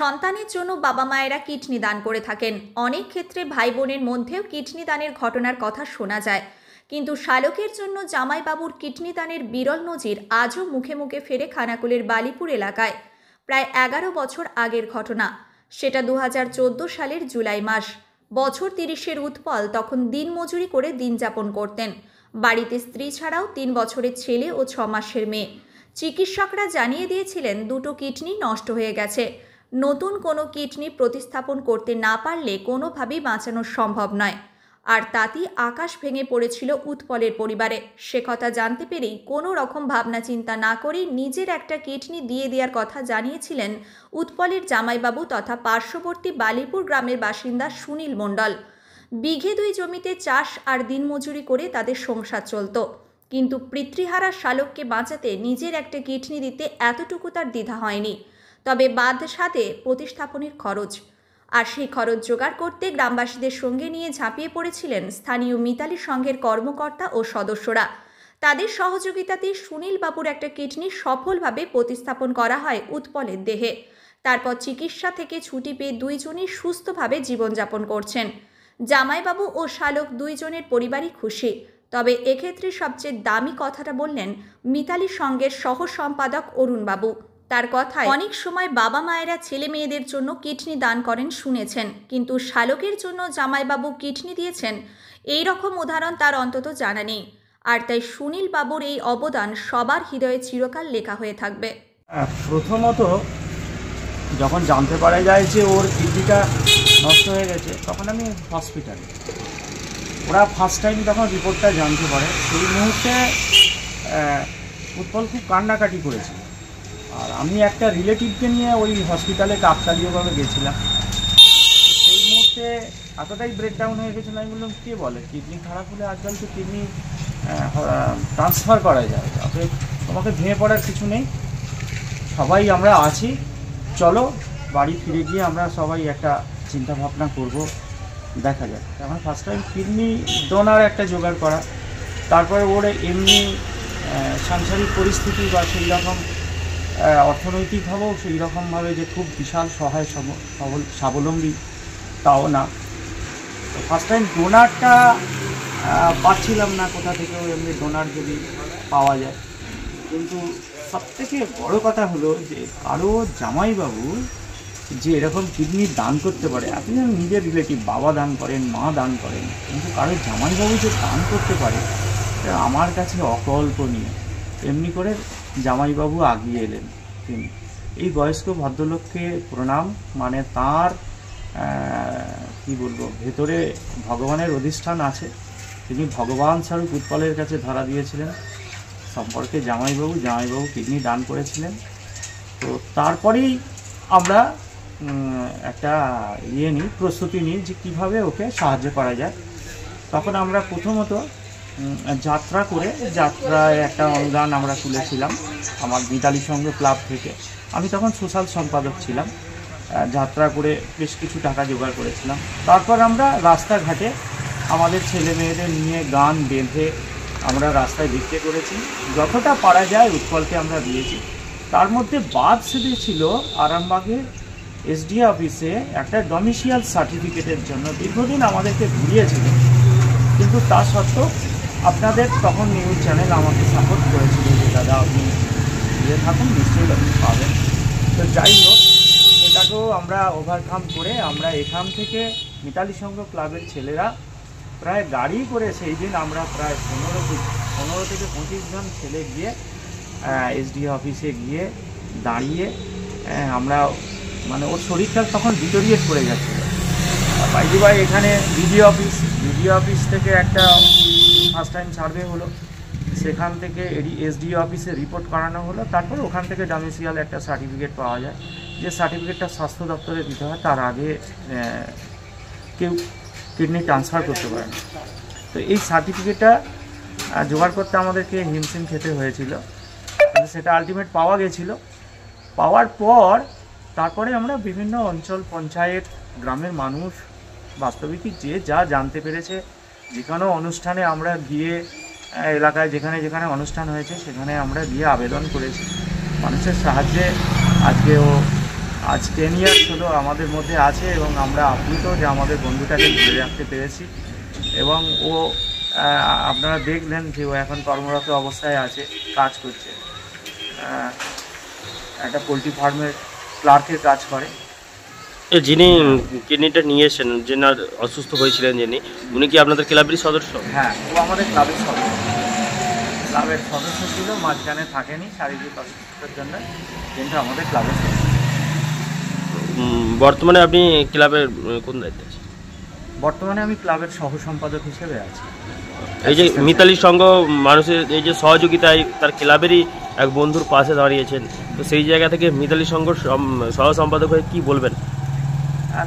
সন্তানের জন্য বাবা মায়েরা কিডনি দান করে থাকেন। অনেক ক্ষেত্রে ভাই বোনের মধ্যেও কিডনি দানের ঘটনার কথা শোনা যায়, কিন্তু শালকের জন্য জামাইবাবুর কিডনি দানের বিরল নজির আজও মুখে মুখে ফেরে খানাকুলের বালিপুর এলাকায়। প্রায় 11 বছর আগের ঘটনা, সেটা 2014 সালের জুলাই মাস। বছর 30-এর উৎপল তখন দিনমজুরি করে দিন যাপন করতেন। বাড়িতে স্ত্রী ছাড়াও 3 বছরের ছেলে ও 6 মাসের মেয়ে। চিকিৎসকরা জানিয়ে দিয়েছিলেন দুটো কিডনি নষ্ট হয়ে গেছে। নতুন কোনো কিডনি প্রতিস্থাপন করতে না পারলে কোনোভাবেই বাঁচানো সম্ভব নয়। আর তাতেই আকাশ ভেঙে পড়েছিল উৎপলের পরিবারে। সে কথা জানতে পেরেই কোনো রকম ভাবনা চিন্তা না করেই নিজের একটা কিডনি দিয়ে দেওয়ার কথা জানিয়েছিলেন উৎপলের জামাইবাবু তথা পার্শ্ববর্তী বালিপুর গ্রামের বাসিন্দা সুনীল মণ্ডল। বিঘে 2 জমিতে চাষ আর দিনমজুরি করে তাদের সংসার চলত, কিন্তু পিতৃহারা শালককে বাঁচাতে নিজের একটা কিডনি দিতে এতটুকু তার দ্বিধা হয়নি। তবে বাদ সাথে প্রতিস্থাপনের খরচ, আর সেই খরচ জোগাড় করতে গ্রামবাসীদের সঙ্গে নিয়ে ঝাঁপিয়ে পড়েছিলেন স্থানীয় মিতালি সংঘের কর্মকর্তা ও সদস্যরা। তাদের সহযোগিতাতেই সুনীল বাবুর একটা কিডনি সফলভাবে প্রতিস্থাপন করা হয় উৎপলের দেহে। তারপর চিকিৎসা থেকে ছুটি পেয়ে 2 জনই সুস্থভাবে জীবনযাপন করছেন। জামাইবাবু ও শালক 2 জনের পরিবারই খুশি। তবে এক্ষেত্রে সবচেয়ে দামি কথাটা বললেন মিতালি সংঘের সহ সম্পাদক অরুণবাবু। তার কথায়, অনেক সময় বাবা মায়েরা ছেলে মেয়েদের জন্য কিডনি দান করেন শুনেছেন, কিন্তু শালকের জন্য জামাইবাবু কিডনি দিয়েছেন এই রকম উদাহরণ তার অন্তত জানা নেই। আর তাই সুনীল বাবুর এই অবদান সবার হৃদয়ে চিরকাল লেখা হয়ে থাকবে। প্রথমত যখন জানতে পারা যায় যে ওর কিডনিটা নষ্ট হয়ে গেছে, তখন আমি হসপিটালে, ওরা ফার্স্ট টাইম যখন রিপোর্টটা জানতে পারে, সেই মুহূর্তে উৎপল খুব কান্নাকাটি করেছিল। আর আমি একটা রিলেটিভকে নিয়ে ওই হসপিটালে কাকতালীয়ভাবে গেছিলাম। সেই মুহূর্তে এতটাই ব্রেকডাউন হয়ে গেছিলো, আমি বললাম কে বলে কিডনি খারাপ হলে আজকাল তো কিডনি ট্রান্সফার করা যায়, তবে তোমাকে ভেঙে পড়ার কিছু নেই, সবাই আমরা আছি, চলো বাড়ি ফিরে গিয়ে আমরা সবাই একটা চিন্তা ভাবনা করব, দেখা যাক। আমার ফার্স্ট টাইম কিডনি ডোনার একটা জোগাড় করা, তারপরে ওর এমনি সাংসারিক পরিস্থিতি বা সেই রকম অর্থনৈতিকভাবেও সেই রকমভাবে যে খুব বিশাল সহায় স্বাবলম্বী তাও না। তো ফার্স্ট টাইম ডোনারটা পাচ্ছিলাম না কোথা থেকেও, এমনি ডোনার যদি পাওয়া যায়। কিন্তু সবথেকে বড় কথা হলো যে কারো জামাইবাবু যে এরকম কিডনি দান করতে পারে। আপনি নিজের রিলেটিভ বাবা দান করেন, মা দান করেন, কিন্তু কারো জামাইবাবু যে দান করতে পারে আমার কাছে অকল্পনীয়। এমনি করে জামাইবাবু আগিয়ে এলেন। তিনি এই বয়স্ক ভদ্রলোককে প্রণাম, মানে তার কি বলবো, ভেতরে ভগবানের অধিষ্ঠান আছে। তিনি ভগবান স্বরূপ উৎপলের কাছে ধরা দিয়েছিলেন সম্পর্কে জামাইবাবু কিডনি দান করেছিলেন। তো তারপরেই আমরা একটা প্রস্তুতি নিই যে কীভাবে ওকে সাহায্য করা যায়। তখন আমরা প্রথমত যাত্রায় একটা অনুদান আমরা তুলেছিলাম আমার মিতালি সংঘ ক্লাব থেকে। আমি তখন সোশ্যাল সম্পাদক ছিলাম। যাত্রা করে বেশ কিছু টাকা জোগাড় করেছিলাম। তারপর আমরা রাস্তাঘাটে আমাদের ছেলে মেয়েদের নিয়ে গান বেঁধে আমরা রাস্তায় বিক্রি করেছি, যতটা পারা যায় উৎপলকে আমরা দিয়েছি। তার মধ্যে বাদ সেদিয়েছিল আরামবাগের এসডিও অফিসে একটা ডমিসিয়াল সার্টিফিকেটের জন্য দীর্ঘদিন আমাদেরকে ঘুরিয়েছিল, কিন্তু তা সত্ত্বেও আপনাদের তখন নিউজ চ্যানেল আমাকে সাপোর্ট করেছিল যে দাদা আপনি দিয়ে থাকুন, নিশ্চয়ই আপনি পাবেন। তো যাই হোক, সেটাকেও আমরা ওভারকাম করে আমরা এখান থেকে মিতালি সংঘ ক্লাবের ছেলেরা প্রায় গাড়ি করে সেই দিন আমরা প্রায় 15 থেকে 25 জন ছেলে গিয়ে এসডিও অফিসে গিয়ে দাঁড়িয়ে আমরা, মানে ওর শরীরটা তখন ডিটোরিয়েট করে যাচ্ছিলো। ভাই এখানে বিডিও অফিস থেকে একটা ফার্স্ট টাইম সার্ভে হলো, সেখান থেকে এসডিও অফিসে রিপোর্ট করানো হলো। তারপর ওখান থেকে ডমিসিয়াল একটা সার্টিফিকেট পাওয়া যায়, যে সার্টিফিকেটটা স্বাস্থ্য দপ্তরে দিতে হয়, তার আগে কেউ কিডনি ট্রান্সফার করতে পারে না। তো এই সার্টিফিকেটটা জোগাড় করতে আমাদেরকে হিমশিম খেতে হয়েছিল, কিন্তু সেটা আলটিমেট পাওয়া গেছিলো। পাওয়ার পর তারপরে আমরা বিভিন্ন অঞ্চল, পঞ্চায়েত, গ্রামের মানুষ, বাস্তবিকই যে যা জানতে পেরেছে, যে কোনো অনুষ্ঠানে আমরা গিয়ে এলাকায় যেখানে যেখানে অনুষ্ঠান হয়েছে সেখানে আমরা গিয়ে আবেদন করেছি। মানুষের সাহায্যে আজকে ও আজ 10 ইয়ার্স হলো আমাদের মধ্যে আছে এবং আমরা আপ্লুত যে আমাদের বন্ধুটাকে ধরে রাখতে পেরেছি। এবং ও আপনারা দেখলেন যে ও এখন কর্মরত অবস্থায় আছে, কাজ করছে, একটা পোলট্রি ফার্মের ক্লার্কের কাজ করে। যিনি কিডনিটা নিয়েছেন, যিনি অসুস্থ হয়েছিলেন যিনি, উনি কি আপনাদের ক্লাবেরই সদস্য? হ্যাঁ, ও আমাদের ক্লাবের সদস্য ছিল, মাঝখানে থাকেনি শারীরিক অসুস্থতার জন্য, কিন্তু আমাদের ক্লাবের সদস্য। বর্তমানে আপনি ক্লাবের কোন দায়িত্বে আছেন? বর্তমানে আমি ক্লাবের সহ সম্পাদক হিসেবে আছি। এই যে মিতালি সংঘ মানুষের এই যে সহযোগিতায় তার ক্লাবেরই এক বন্ধুর পাশে দাঁড়িয়েছেন, তো সেই জায়গা থেকে মিতালি সংঘ সহ সম্পাদক হয়ে কী বলবেন?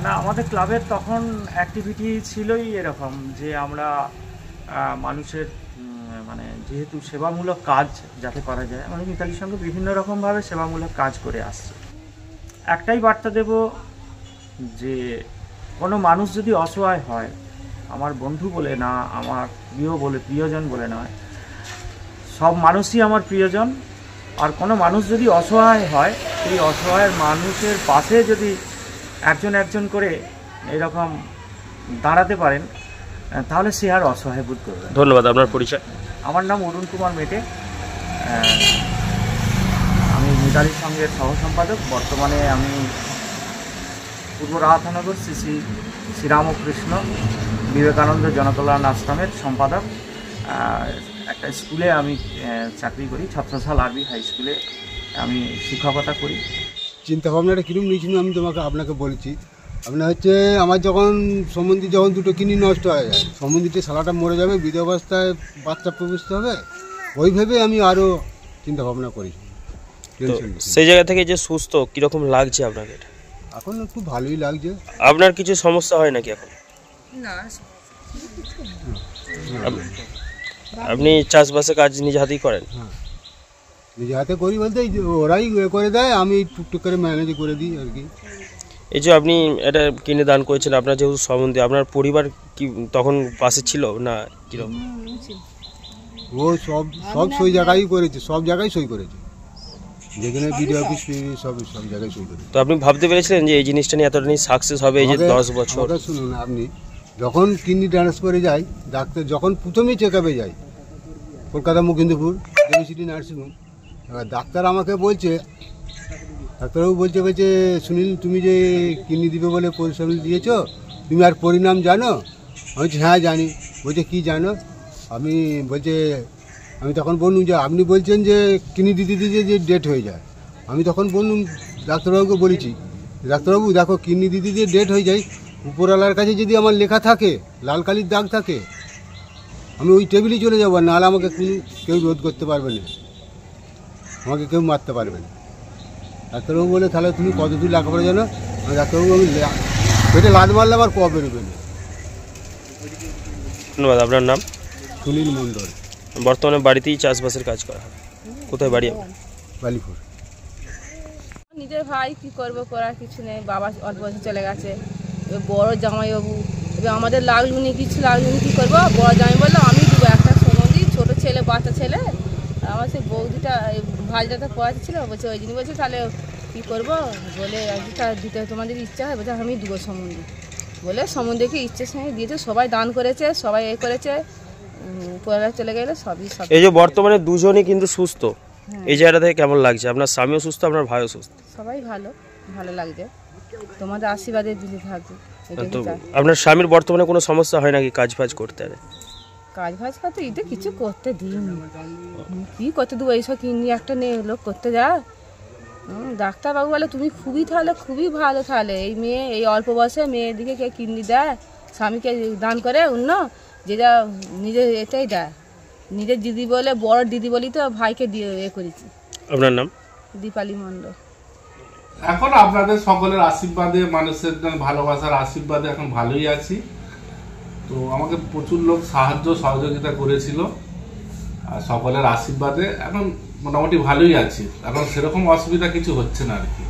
না, আমাদের ক্লাবের তখন অ্যাক্টিভিটি ছিলই এরকম যে আমরা মানুষের মানে যেহেতু সেবামূলক কাজ যাতে করা যায়, মানে মিতালির সঙ্গে বিভিন্ন রকমভাবে সেবামূলক কাজ করে আসছে। একটাই বার্তা দেব যে কোনো মানুষ যদি অসহায় হয়, আমার বন্ধু বলে না, আমার প্রিয়জন বলে নয়, সব মানুষই আমার প্রিয়জন। আর কোনো মানুষ যদি অসহায় হয়, সেই অসহায় মানুষের পাশে যদি একজন করে এরকম দাঁড়াতে পারেন, তাহলে সে আর অসহায় বোধ করবে। ধন্যবাদ। আপনার পরিচয়? আমার নাম অরুণ কুমার মেটে, আমি মিতালি সংঘের সহ সম্পাদক। বর্তমানে আমি পূর্ব রাহাথানগর শ্রী শ্রীরামকৃষ্ণ বিবেকানন্দ জনকল্যাণ আশ্রমের সম্পাদক। একটা স্কুলে আমি চাকরি করি, ছত্রসাল আরবি হাই স্কুলে আমি শিক্ষকতা করি। চিন্তাভাবনাটা কীরকম নিয়েছিল আমি আপনাকে বলেছি। আপনার হচ্ছে আমার যখন দুটো কিডনি নষ্ট হয়ে যায়, সম্বন্ধীতে শালাটা মরে যাবে, বৃদ্ধাবস্থায় বাচ্চা প্রবেশ হবে, ওই ভেবে আমি আরও চিন্তাভাবনা করি। সেই জায়গা থেকে যে সুস্থ কীরকম লাগছে আপনাকে? এখন খুব ভালোই লাগছে। আপনার কিছু সমস্যা হয় নাকি এখন? না, আপনি চাষবাসে কাজ নিজে হাতেই করেন? হ্যাঁ, নিজে হাতে করি বলতে ওরাই করে দেয়, আমি টুকটুক করে ম্যানেজ করে দিই আর কি। এই যে আপনি এটা কিনে দান করেছেন, আপনার যেহেতু সম্বন্ধে আপনার পরিবার কি তখন পাশে ছিল না কীরকম? ও সব সই জায়গায় করেছে, সব জায়গায় সই করেছে, যেখানে বিডিও অফিস সব জায়গায় সই করেছে। তো আপনি ভাবতে পেরেছিলেন যে এই জিনিসটা নিয়ে এতটা সাকসেস হবে এই যে 10 বছর? শুনুন, আপনি যখন কিডনি ট্রান্সফারে যাই, ডাক্তার যখন প্রথমেই চেক আপে যাই কলকাতা মুকিন্দপুর সিটি নার্সিংহোম, এবার ডাক্তারবাবু বলছে সুনীল, তুমি যে কিডনি দিবে বলে পরিশ্রম দিয়েছ, তুমি আর পরিণাম জানো? আমি বলছি হ্যাঁ জানি। বলছে কী জানো? আমি তখন বললুম যে আপনি বলছেন যে কিডনি দিতে দিতে যে ডেট হয়ে যায়। আমি তখন বললুম ডাক্তারবাবুকে বলেছি, ডাক্তারবাবু দেখো, কিডনি দিতে দিয়ে ডেট হয়ে যায়, উপরওয়ালার কাছে যদি আমার লেখা থাকে, লাল কালির দাগ থাকে, আমি ওই টেবিলেই চলে যাবো, নাহলে আমাকে কেউ রোধ করতে পারবে না, আমাকে কেউ মারতে পারবে না। ডাক্তারবাবু বলে তাহলে তুমি কতদূর লেখাপড়া জানো? ডাক্তারবাবু আমি পেটে লাদ মারলে আবার কবে বেরোবে না। ধন্যবাদ। আপনার নাম? সুনীল মণ্ডল। বর্তমানে বাড়িতেই চাষবাসের কাজ করা হয়। কোথায় বাড়ি আপনার? বালিপুর। নিজের ভাই কি করবো, করার কিছু নেই, বাবা অল্প বয়সে চলে গেছে, এবার বড় জামাইবাবু, এবার আমাদের লাগলুনি কিছু লাগলুনি, কী করবো? বড় জামাই বললো আমি দেবো, একটা সম্বন্ধী ছোটো ছেলে, বাচ্চা ছেলে, আমার সেই বৌদিটা ভাইটা তো পড়াতে ছিল, বলছে ওই জন্য বলছে তাহলে কী করবো বলে দিতে তোমাদের ইচ্ছা হয়, বলছে আমি দেবো সম্বন্ধী বলে সম্বন্ধীকে ইচ্ছের সঙ্গে দিয়েছে, সবাই দান করেছে, সবাই এ করেছে, পড়া চলে গেলে সবই সব। এই যে বর্তমানে দুজনই কিন্তু সুস্থ, এই জায়গাটা থেকে কেমন লাগছে? আপনার স্বামীও সুস্থ, আপনার ভাইও সুস্থ? সবাই ভালো লাগছে, তোমাদের আশীর্বাদে দিলে থাকবে। তো আপনার স্বামীর বর্তমানে কোনো সমস্যা হয় নাকি কাজ ফাজ করতে? কাজ ফাজ করতে ঈদে কিছু করতে দিইনি, কী করতে দেবো? এইসব কিনে একটা লোক করতে যায়। ডাক্তারবাবু বলে তুমি খুবই ভালো, তাহলে এই মেয়ে এই অল্প বয়সে মেয়েদিকে কে কিডনি দেয়, স্বামীকে দান করে অন্য, যে যা নিজের এটাই দেয়, নিজের দিদি বলে, বড় দিদি বলি তো ভাইকে দিয়ে করেছি। আপনার নাম? দীপালি মণ্ডল। এখন আপনাদের সকলের আশীর্বাদে, মানুষের ভালোবাসার আশীর্বাদে এখন ভালোই আছি। তো আমাকে প্রচুর লোক সাহায্য সহযোগিতা করেছিল, আর সকলের আশীর্বাদে এখন মোটামুটি ভালোই আছি, এখন সেরকম অসুবিধা কিছু হচ্ছে না আর কি।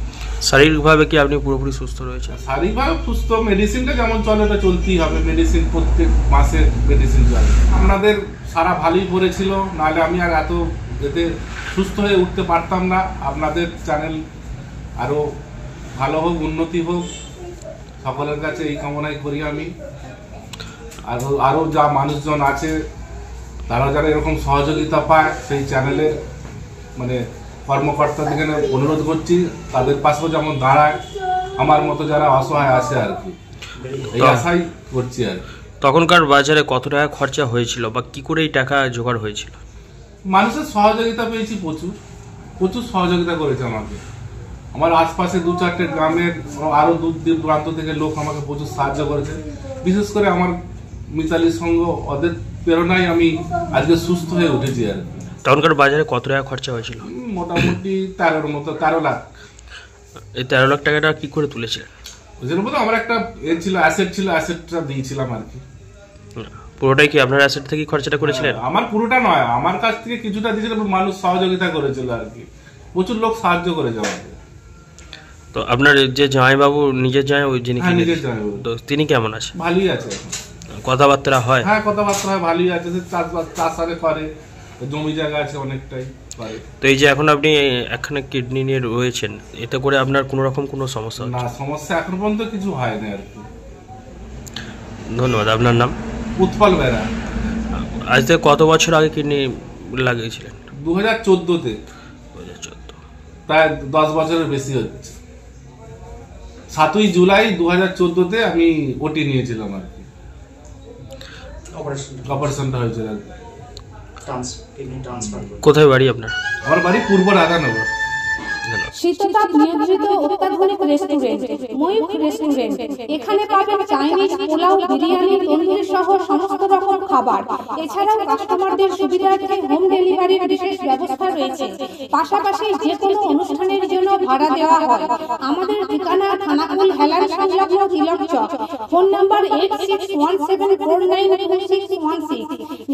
শারীরিকভাবে কি আপনি পুরোপুরি সুস্থ রয়েছেন? শারীরিকভাবে সুস্থ, মেডিসিনটা যেমন চলে ওটা চলতেই হবে, মেডিসিন প্রত্যেক মাসে মেডিসিন চলে। আপনাদের সারা ভালোই পড়েছিল, নাহলে আমি আর এত সুস্থ হয়ে উঠতে পারতাম না। আপনাদের চ্যানেল আরও ভালো হোক, উন্নতি হোক, সকলের কাছে এই কামনাই করি আমি। আরও যা মানুষজন আছে তারা যারা এরকম সহযোগিতা পায়, সেই চ্যানেলের মানে কর্মকর্তাদের অনুরোধ করছি তাদের পাশেও যেমন দাঁড়ায়, আমার মতো যারা অসহায় আছে আর কি, এই আশাই করছি আর কি। তখনকার বাজারে কত টাকা খরচা হয়েছিল বা কি করে এই টাকা জোগাড় হয়েছিল? মানুষের সহযোগিতা পেয়েছি, প্রচুর সহযোগিতা করেছে আমাকে। আমার আশপাশে 2-4টে গ্রামের আরও দূর দূরান্ত থেকে লোক আমাকে প্রচুর সাহায্য করেছে। বিশেষ করে আমার মিতালি সংঘ, ওদের প্রেরণায় আমি আজকে সুস্থ হয়ে উঠেছি আর কি। তখনকার বাজারে কত টাকা খরচা হয়েছিল? মোটামুটি 13 লাখ। এই 13 লাখ টাকাটা কি করে তুলেছিলেন? আমার একটা অ্যাসেট ছিল, অ্যাসেটটা দিয়েছিলাম আর কি। পুরোটাই কি আপনার অ্যাসেট থেকে খরচাটা করেছিলেন? আমার পুরোটা নয়, আমার কাছ থেকে কিছুটা দিয়েছিল, মানুষ সহযোগিতা করেছিল আর কি, প্রচুর লোক সাহায্য করেছে আমাকে। তো আপনার যে জামাইবাবু, নিজের জামাই, ওই যিনি, হ্যাঁ নিজের জামাইবাবু, তো তিনি কেমন আছে? ভালোই আছে, কথাবার্তা হয়? হ্যাঁ কথাবার্তা হয়, ভালোই আছে। চাষবাস করে, জমি জায়গা আছে অনেকটাই করে। তো এই যে এখন আপনি এখানে কিডনি নিয়ে রয়েছেন, এতে করে আপনার কোনো রকম কোনো সমস্যা? না, সমস্যা এখন পর্যন্ত কিছু হয় না আর কি। ধন্যবাদ। আপনার নাম? উৎপল বেরা। আজ থেকে কত বছর আগে কিডনি লাগিয়েছিলেন? 2014-তে। 2014, প্রায় 10 বছরের বেশি হচ্ছে। 7ই জুলাই 2014-তে আমি ওটি নিয়েছিলাম আর কি, অপারেশনটা হয়েছিল। কোথায় বাড়ি আপনার? আমার বাড়ি পূর্ব রাধানগর। শীততাপ নিয়ন্ত্রিত অত্যাধুনিক রেস্টুরেন্ট ময়ূখ রেস্টুরেন্ট। এখানে পাবেন চাইনিজ, পোলাও, বিরিয়ানি, তন্দুরি সহ সমস্ত রকম খাবার। এছাড়াও কাস্টমারদের সুবিধার্থে হোম ডেলিভারির বিশেষ ব্যবস্থা রয়েছে। পাশাপাশি যে কোনো অনুষ্ঠানের জন্য ভাড়া দেওয়া হয়। আমাদের ঠিকানা খানাকুল হেলান সংলগ্ন তিলক চক। Phone number 8617492616,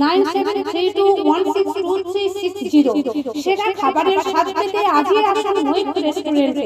9732162360। সেরা খাবারের স্বাদ পেতে আজই আসুন ময়ূখ রেস্টুরেন্টে।